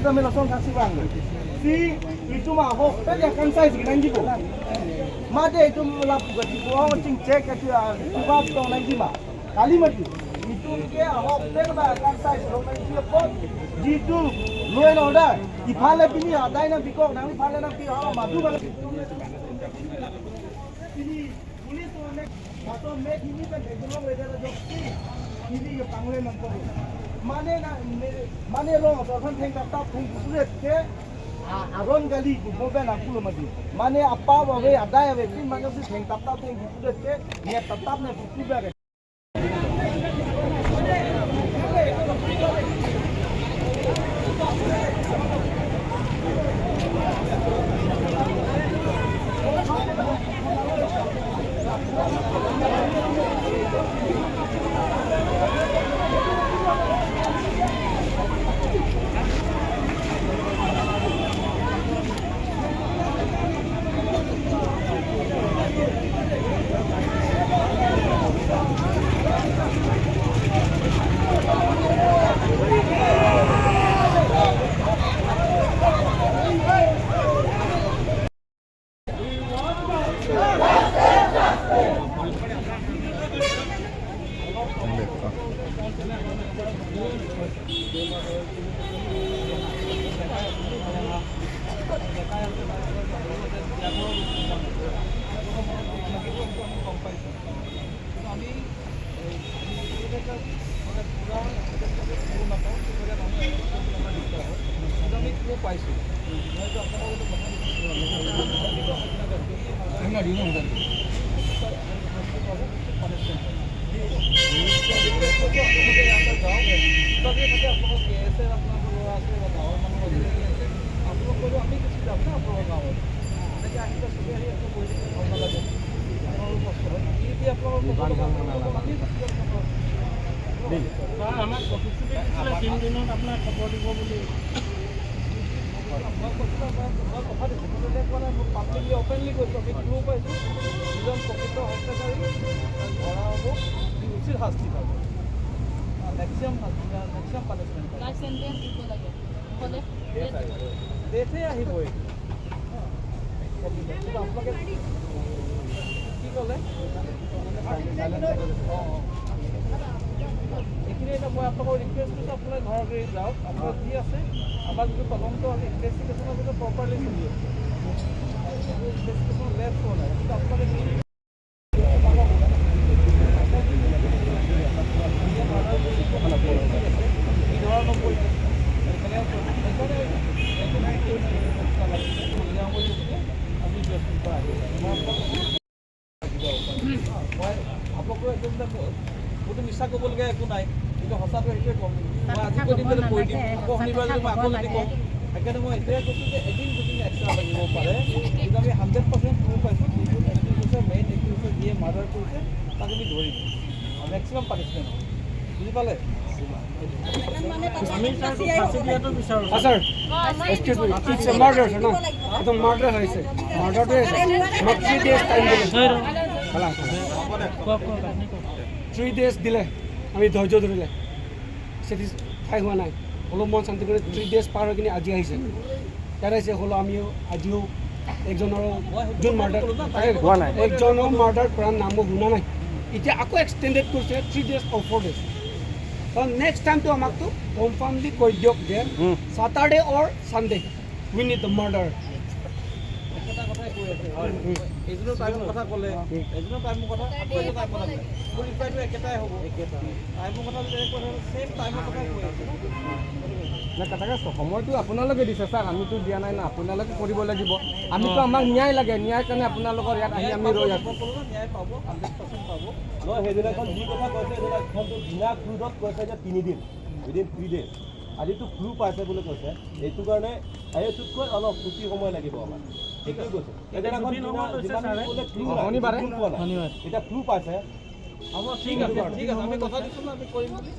kami langsung kasih uang. Si itu mah hoax, tapi akan saya segini gitu. Made itu melakukan itu orang cek itu sebab dong nanti mah. Kali mati. Itu dia hoax, tapi akan saya sebelum nanti pun jitu law and order. Ipale pini ada yang bikok, nanti ipale nanti orang madu balik. Ini polis orang atau mek ini kan ekonom weather joki. Ini yang panggil nampak. Mana long atau kan tengah tap sulit ke aron kali bukan aku lagi. Mana apa bawa ada ya betul mana sih tengah tap sulit ke ni tetap ni bukan. Sir, excuse me, it's a murder, sir, no? It's a murder, I say. Murder to 3 days time delay. 3 days delay. আমি ধৈৰ্য ধৰিলে satisfy হোৱা নাই হ'লেও মন শান্তি কৰি 3 days পাৰ হৈ কিনে আজি আহিছে ইয়াত আহিছে হ'লেও আমিও আজিও একজনৰ যোন মাৰ্ডাৰ হোৱা নাই একজনৰ মাৰ্ডাৰ কৰা নাম শুনা নাই এতিয়া আকৌ এক্সটেণ্ডেড কৰিছে 3 days or 4 days নেক্সট টাইমটো আমাকতো কনফাৰ্মলি কৈ দিয়ক যে Saturday or Sunday we need the murder এজনৰ টাইমৰ কথা ক'লে এজনৰ টাইমৰ কথা আকৌ এটা টাইমৰ কথা মোৰ ৰিপ্লাইটো একেটাই হ'ব টাইমৰ কথা যদি ক'লে সেম টাইমৰ কথা কৈ আছে না কাটাকা সময়টো আপোনালোকে দিছে স্যাৰ আমিতো দিয়া নাই না আপোনালোকে কৰিব লাগিব আমিতো আমাক ন্যায় লাগে ন্যায় কাৰণে আপোনালোকৰ ইয়াত আহি আমি ৰৈ আছো ন্যায় পাব 100% পাব নহয় সেইদিনাখন যি কথা কৈছে সেইদিনাখনতো বিনা ক্ৰুডত কৈছে যে 3 দিন উইদিন 3 ডেজ আজিতো ফ্লু পাইছে বুলি কৈছে এইটো কাৰণে এইটোতকৈ অলপ ছুটি সময় লাগিব আমাৰ এইটোৱে কৈছে সেইদিনাখন শনিবাৰে এতিয়া ফ্লু পাইছে হ'ব ঠিক আছে আমি কথা দিছোঁ ন আমি কৰিম বুলি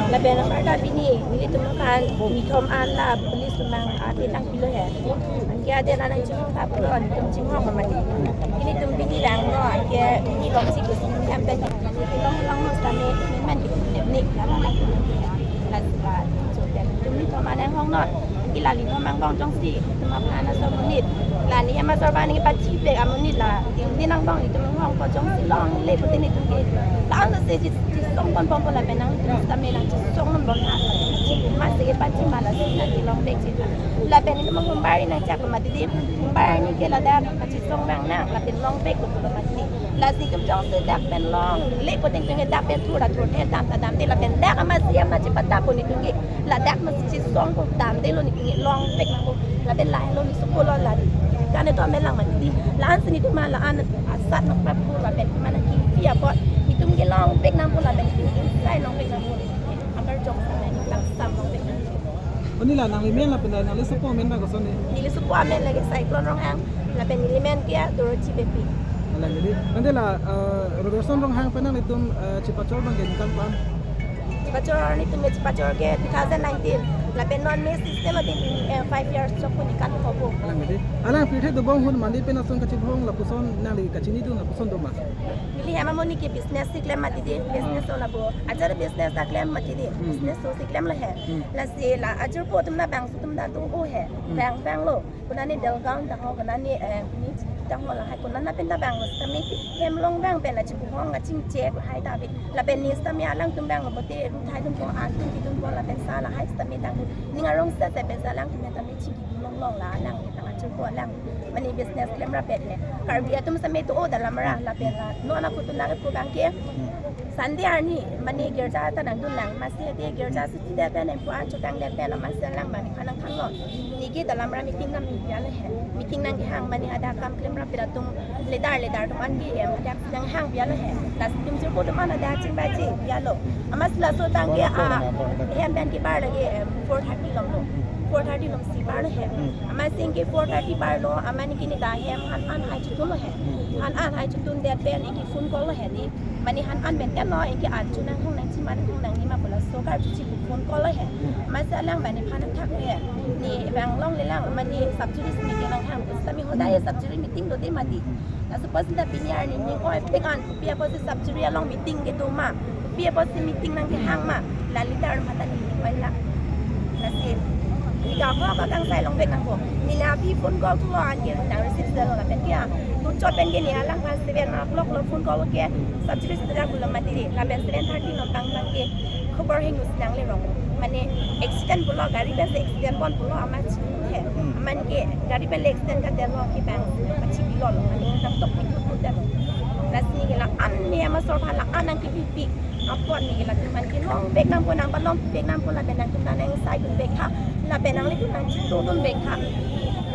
Laban ang karta bini, nili tumakan, nitom ala, pulis tumang atin ang pilo he. Ang kaya din anang chingong tapulon, tum chingong kamali. Ini tum bini lang no, ang kaya bini long sikus, ang ben, long mo sa may man nik, lalang lasla, so then tum nitom anang hong not, ang kila nitom ang bang jong si, tumakan na sa munit. Lani yang masuk bani kita cipe amunit lah, di nang bang itu menghong kocong silong leput ini tu ke, lalu sih song pon pon lah benang terus kami lang song nom bon hat, masih kita paci malas nanti long bek cita, lah ben itu menghembari nang cak mati di, menghembari ni ke lah dah paci song bang nang, lah ben long bek betul mati, lah sih kejong sedak ben long, leput ini tu dak ben turut tam di lah ben dak masih yang macam patah pun itu ke, lah dak masih song pun tam di lo ni long bek nang lah ben lah lo ni sekolah lah. Karena itu amelang mati, lahan sini tu malah anak asat nak papur lah ben mana kipi apa itu mungkin long bek nampun lah ben saya long bek nampun, agar jom sana ni tak sam long bek nampun. Ini lah nang limen lah pendai nanglisupo men bagus ni. Nili supu amen lagi saya keluar orang hang, lah ben limen kia turun cipepi. Alah jadi nanti lah Robertson rong hang penang itu cipacol bang kan pam. Cipacor ni tu me cipacor ke 2019, lah ben non me system ada 5 years so pun ikan kobo. Alah jadi alah pilih tu bang hun mandi penasun kacibong lah puson nang di kacini tu lah puson doma. Milih hama moni ke business siklam mati di business so lah bo ajar business tak lem mati di business so siklam lah hai lah si lah ajar po tum na bang tum da tu oh hai bang lo kuna ni delgang dah ho kuna ni ni dah ho lah hai kuna na pen da bang stami hem long bang pen la chi hong nga ching che hai ta bi la pen ni stami alang tum bang bo te thai tum ko an tum ki tum ko la pen sa la hai stami dang ni nga rong sa te pen sa lang tum ta mi chi ki long la lang ni ta ajar po lang mani business klem ra pet le karbia tum sa me tu oh dalam ra la pen la no na ku tu na ko bang ke Sunday ni mani gerja ta nang dun lang masih dia gerja siti dia pen en puan chukang dia pen la masih lang mani kanang kanglo ni ke dalam ra meeting nam ni ya le meeting nang hang mani ada kam klem ra piratum ledar tum an bi em ada nang hang ya le las tum jer ko tum ada ching ba chi ya lo amas la so tang ke hem ben ki bar lagi 430 lom lo 430 lom si bar le amas sing ke 430 bar lo amani kini da hem han hai chu lo han an hai chu tun dia pen iki phone call lo ni mani han an ben kan no iki an chu nang hong nang chi man hong nang ni ma bola so kar chu chi phone call lo masa lang bani phan thak ni bang long le lang mani subsidy meeting lang hang sami ho dai subsidy meeting do de mati na suppose da pinyar ni ko pekan pia po subsidy long meeting ke to ma pia po meeting nang hang ma la lidar mata ni wala nasi Ika ko kang sai long bek nang ko nila pi phone call tu an ke nang receive zero la pen kia tu chot pen ke ni alang pas 7 o'clock lo phone call ke subsidy sedra gula mati di la pen 7:30 no tang tang ke khabar he news nang le rong mane accident pulo gari pe accident pon pulo amat he man ke gari pe accident ka delo ki bang achi bi lo mane tang tok pi tu delo rasni ke la an ne ma sor phala anang ki pi apon ni la man ke long bek nang ko nang balong bek nang ko la pen nang tang nang sai ku bek ha la pen nang le tu nang tu dun bek ha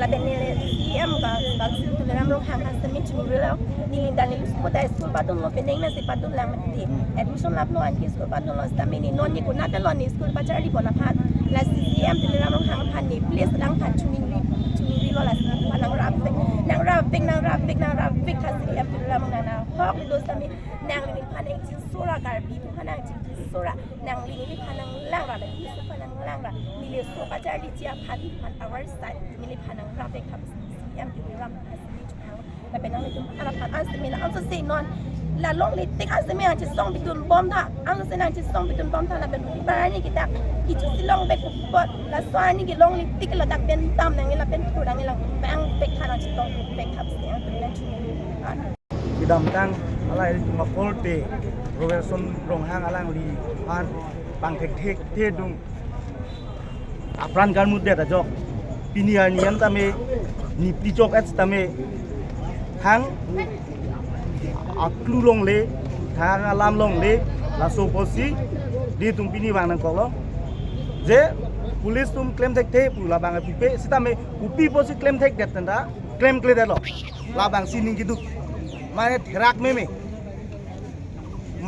la pen ni CM ka baksil tu ram rong hang han sami chu ri lo ni linda ni lu da school patun lo pen na se patun lang mati admission lap no an ki school patun lo sta ni non ni ko na lo ni school pa chari ko la phat la CM tu ram rong hang phan ni place lang phan chu ni lo la panang rap nang rap bek ha CM tu ram na hok ni do sami nang ni phan ek chin sura kar bi phan ang chin sura nang li ni phan ang lang ra ni se phan ang lang ra ni le so pa chari chia phan our side ni le phan ang rap bek ha CM tu ram haแต่เป็นอะไรที่อาผัดอันสมิลอันสุดนอนละลงลิติกอันสมิลอันจะส่งไปตุนบอมท่าอันสุดนั้นจะส่งไปตุนบอมท่าละเป็นที่บ้านนี่kita kitaสิลงไปกุบดละส่วนนี่กิลงลิติกละดักเป็นตามอย่างนี้ละเป็นผู้ดังนี้ละแบงเบกท่าเราจะต้องเบกทับเสียงเป็นเรื่องชุนที่ดำตั้งอะไรมาโคลเตโรเบร์ตสันรองห้างอะไรลีอันบางเทคเทดุงอัปรันการมุดเด็ดจอกปีนี้อันนี้อันตามี ni pijok at tame hang aklu long le hang alam long le la so posi di tum pini bang nang kolo je pulis tum claim thek the pula bang pipe sitame upi posi claim thek det tanda claim kle dalo la bang sining gitu mane therak meme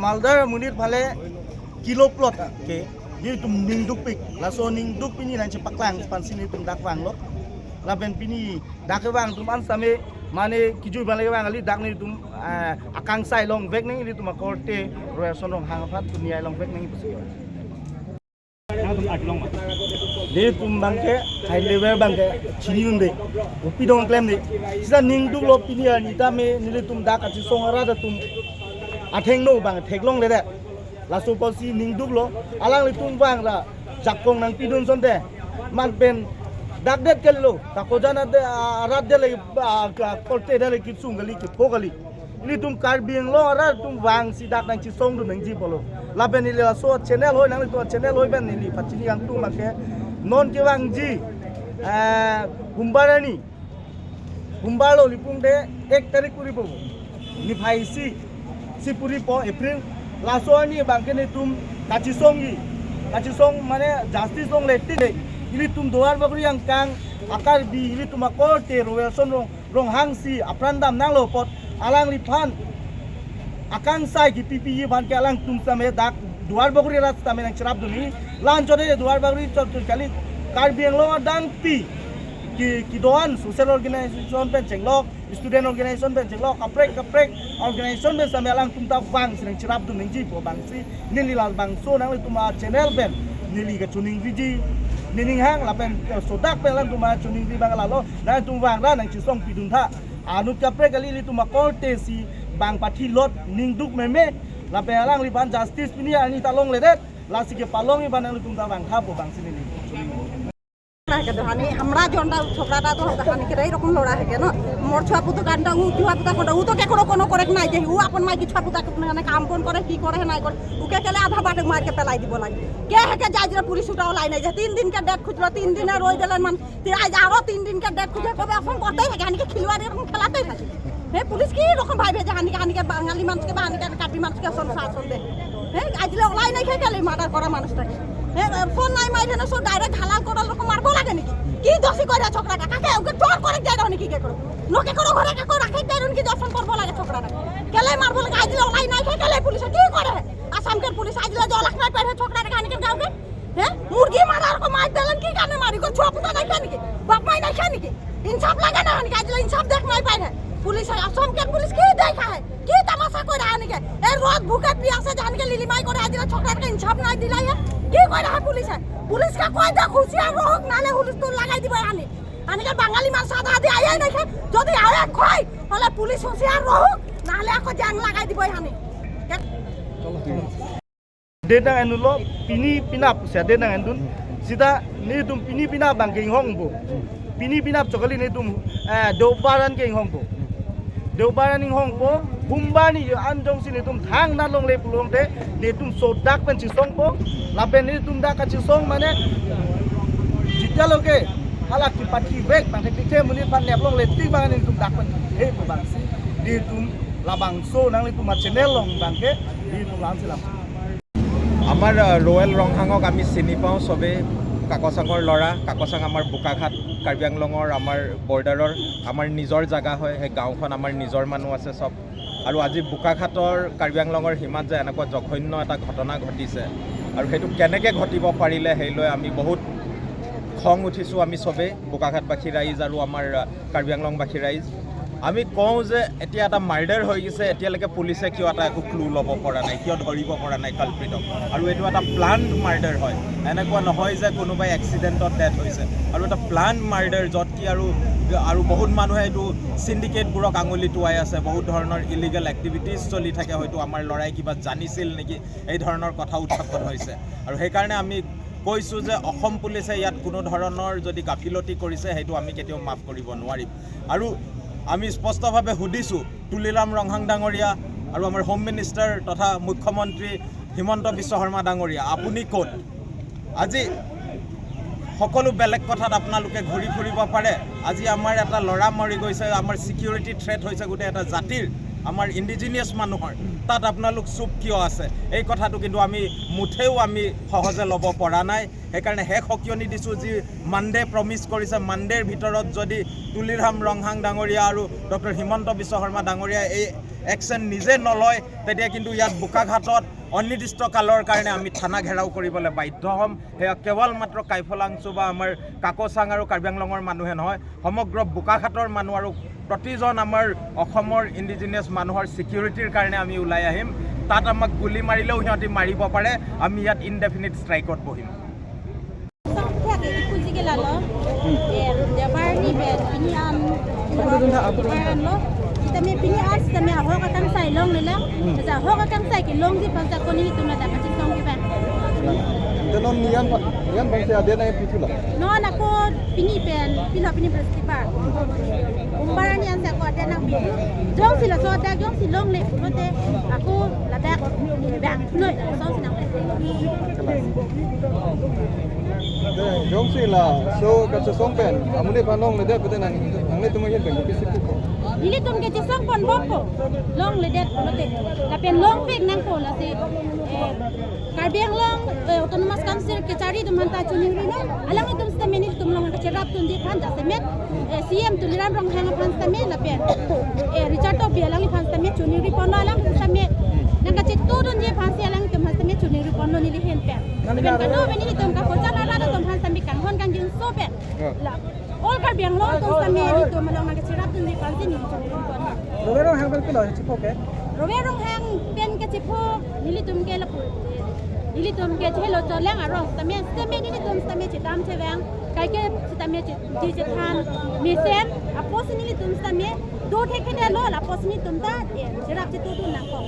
Maldar munir phale kilo plot ke ye tum ning duk pik la so ning duk pini nan cepak lang pan sini tum dak wang lo la ben pini dak wang tum an same mane kiju bale wang ali dak ni tum akang sai long vek ning ni tum korte roya sonong hang phat dunia long vek ning pusi de tum bangke high level bangke chini unde upi dong claim ni sisa ning duk lo pini ani ta me ni tum dak achi song ara da tum atheng no bang theklong le de la so posi ning duk lo alang li tum bang ra jakong nang pidun son de man pen dak det kel lo ta ko jana de arat de le korte de le kitsung gali ki pogali ni tum kar bieng lo ara tum wang si dak nang chi song du nang ji polo la ben ni la so channel hoi nang li to channel hoi ben ni pachini ang tum ma ke non ke wang ji humbarani humbalo lipung de 1 tarik puri po ni phai si puri po April laso ani bangke ni tum kachi song mane jasti song leti de ini tum doar bagri yang kang akar bi ini tum akorte royal son rong hangsi aprandam nang lo pot alang lipan akang sai ki pipi ban ke alang tum same dak doar bagri rat tame nang cherap duni lan chode doar bagri chot kali kar biang lo dang pi ki doan social organization pen chenglok student organization pen chenglok kaprek organization ben same alang tum ta wang sing cherap du ningji po bang si nili lal bang so nang li tuma channel ben nili ka chuning viji nining hang la pen sodak pen lang tuma chuning vi bang la lo na tum wang ra nang chi song pidun tha anu kaprek kali li tuma korte si bang pathi lot ning duk meme la pen alang li ban justice pini ani talong le det la si ke palong i ban li tum ta wang tha po bang si nili हमरा जोंडा छोकराटा तो हानि के रही रकम लड़ा है के न मोर छुआ पुतो कांडा उ छुआ पुता कोडा उ तो के कोनो करे নাই যে उ अपन माई के छुआ पुता के काम कोन करे की करे নাই करे उ के केले आधा बाटे मार के पेलाई दिबो लागी के है के जाजरा पुलिस उठाओ लाई নাই যে 3 दिन के डेट खुजलो 3 दिन रोय देलन मन तिर आज आरो 3 दिन के डेट खुजे कबे अपन करतेই থাকে हानि के खिलवाड़ी रकम खेलातेই থাকে हे पुलिस की रकम भाई भेजे हानि के बांगाली मानुष के हानि के काटी मानुष के सन शासन दे हे आजले लाई নাই खे केले मार्डर करा मानुषटाকে ফোন নাই মাইরে না সো ডাইরেক্ট হালাল করার রকম মারবো লাগে নাকি কি দোষী কইরা ছোকরাটা কাকে ওকে জোর করে দেয় নাকি কি করো লোকে করো ঘরে কাকে রাখে দেয় কি দর্শন করবো লাগে ছোকরাটা কেলে মারবো লাগে আইলে লাই নাই কেলে পুলিশ কি করে আসামকের পুলিশ আইলে জলাখ নাই পারে ছোকরাটা কানে কে গাওকে হ্যাঁ মুরগি মারার কো মার দেলেন কি কানে মারি কো ছোপ তো নাই নাকি বাপ মাই নাই নাকি ইনসাফ লাগে না নাকি আইলে ইনসাফ দেখ নাই পারে পুলিশ আসামকের পুলিশ কি দেখায় কি তামাশা করে আনিকে এই রোজ ভুকে পিয়াসে জানকে লিলিমাই করে আইলে ছোকরাটা ইনসাফ নাই দিলাই কি কইরা है पुलिस का कोई दा खुशी আর রোক নালে পুলিশ তো লাগাই দিবা আনিকে বাঙালি মার সাদা আদি আইয়াই দেখে যদি আয় কই হলে পুলিশ হুঁশিয়ার রোক নালে আকো জাং লাগাই দিবা হানি dena enulo pini pinap sia dena endun sida ni tum pini pinap bang king hong bo pini pinap chokali ni tum dobaran king hong bo dobaran ning hong bo bumbani anjong sini tum thang na long le pulong te ni tum sodak pen chi song bo lapen ni tum da ka chi song mane jitya loke halak ki pati bek bang te muni pan nep long le ting bang ni tum dak pen he bo bang si di tum labang so nang li tum channel long bang ke di tum lang silam আমাৰ royal ৰংহাঙক আমি চিনি পাওঁ চবেই কাকচাঙৰ ল'ৰা কাকচাং আমাৰ বোকাঘাট কাৰ্বি আংলঙৰ আমাৰ বৰ্ডাৰৰ আমাৰ নিজৰ জাগা হয় সেই গাঁওখন আমাৰ নিজৰ মানুহ আছে চব আৰু আজি বোকাঘাটৰ কাৰ্বি আংলঙৰ সীমাত যে এনেকুৱা জঘন্য এটা ঘটনা ঘটিছে আৰু সেইটো কেনেকৈ ঘটিব পাৰিলে সেইলৈ আমি বহুত খং উঠিছোঁ আমি চবেই বোকাঘাটবাসী ৰাইজ আৰু আমাৰ কাৰ্বি আংলঙবাসী ৰাইজ আমি কওঁ যে এতিয়া এটা মাৰ্ডাৰ হৈ গৈছে এতিয়ালৈকে পুলিচে কিয় এটা একো ক্লু ল'ব পৰা নাই কিয় ধৰিব পৰা নাই কালপ্ৰিটক আৰু এইটো এটা প্লান্ড মাৰ্ডাৰ হয় এনেকুৱা নহয় যে কোনোবাই এক্সিডেণ্টত ডেথ হৈছে আৰু এটা প্লান্ড মাৰ্ডাৰ য'ত কি আৰু বহুত মানুহে এইটো চিণ্ডিকেটবোৰক আঙুলি টুৱাই আছে বহুত ধৰণৰ ইলিগেল এক্টিভিটিজ চলি থাকে হয়তো আমাৰ ল'ৰাই কিবা জানিছিল নেকি এই ধৰণৰ কথা উত্থাপন হৈছে আৰু সেইকাৰণে আমি কৈছোঁ যে অসম পুলিচে ইয়াত কোনো ধৰণৰ যদি গাফিলতি কৰিছে সেইটো আমি কেতিয়াও মাফ কৰিব নোৱাৰিম আৰু আমি স্পষ্টভাৱে সুধিছোঁ তুলিৰাম ৰংহাং ডাঙৰীয়া আৰু আমাৰ হোম মিনিষ্টাৰ তথা মুখ্যমন্ত্ৰী হিমন্ত বিশ্ব শৰ্মা ডাঙৰীয়া আপুনি ক'ত আজি সকলো বেলেগ কথাত আপোনালোকে ঘূৰি ফুৰিব পাৰে আজি আমাৰ এটা ল'ৰা মৰি গৈছে আমাৰ সিকিউৰিটি থ্ৰেট হৈছে গোটেই এটা জাতিৰ আমাৰ ইণ্ডিজিনিয়াছ মানুহৰ তাত আপোনালোক চুপ কিয় আছে এই কথাটো কিন্তু আমি মুঠেও আমি সহজে ল'ব পৰা নাই সেইকাৰণে শেষ সকিয়নি দিছোঁ যি মানডে প্ৰমিছ কৰিছে মানডেৰ ভিতৰত যদি তুলিৰাম ৰংহাং ডাঙৰীয়া আৰু ডক্টৰ হিমন্ত বিশ্ব শৰ্মা ডাঙৰীয়া এই একশ্যন নিজে নলয় তেতিয়া কিন্তু ইয়াত বোকাঘাটত অনিৰ্দিষ্ট কালৰ কাৰণে আমি থানা ঘেৰাও কৰিবলৈ বাধ্য হ'ম সেয়া কেৱল মাত্ৰ কাইফলাংচু বা আমাৰ কাকচাং আৰু কাৰ্বি আংলঙৰ মানুহে নহয় সমগ্ৰ বোকাঘাটৰ মানুহ আৰু প্ৰতিজন আমাৰ অসমৰ ইণ্ডিজিনিয়াছ মানুহৰ ছিকিউৰিটিৰ কাৰণে আমি ওলাই আহিম তাত আমাক গুলি মাৰিলেও সিহঁতি মাৰিব পাৰে আমি ইয়াত ইনডেফিনিট ষ্ট্ৰাইকত বহিম Kami pilihan kami ahok akan saya long nila, jadi ahok akan saya kilong di pasar koni itu nada macam song kita. Tenon nian bangsa ada na pitula. No aku pini festival. Umbaran yang saya kau ada nak pilu. Jom sila soda, jom silong le, nanti aku labak bang, no, song sinang le. Jom sila so kaca songpen. Amune panong lede kita nang tu mungkin bang pisipu. Ini tuh kita song pon boko, long ledet nanti. Tapi long pek nang pola si. Karbi ang long autonomous council kecari tu manta cuning rino. Alang itu mesti menit tu long kecerap tu di pan jasa met. CM tu liram rong hang pan stame lapi. Richard Topi alang di pan stame cuning ri pono alang stame. Nang kecik tu tu dia pan si alang tu pan stame cuning ri pono ni lihen pen. Kanu menit tu mka kocan ala tu pan stame kan hon kan jin so pen. All Karbi ang long tu stame ni tu malang nang kecerap tu di pan si ni cuning ri pono. Roberong hang kilo cipok ke? Roberong hang pen kecipok nili tu mke lapu. Ili tu mke celo coleng arong stame ni tu stame citam cewang kai ke stame ci cetan misem apos ni tu stame do theke de lo apos ni tum ta jerap citu tu nang ko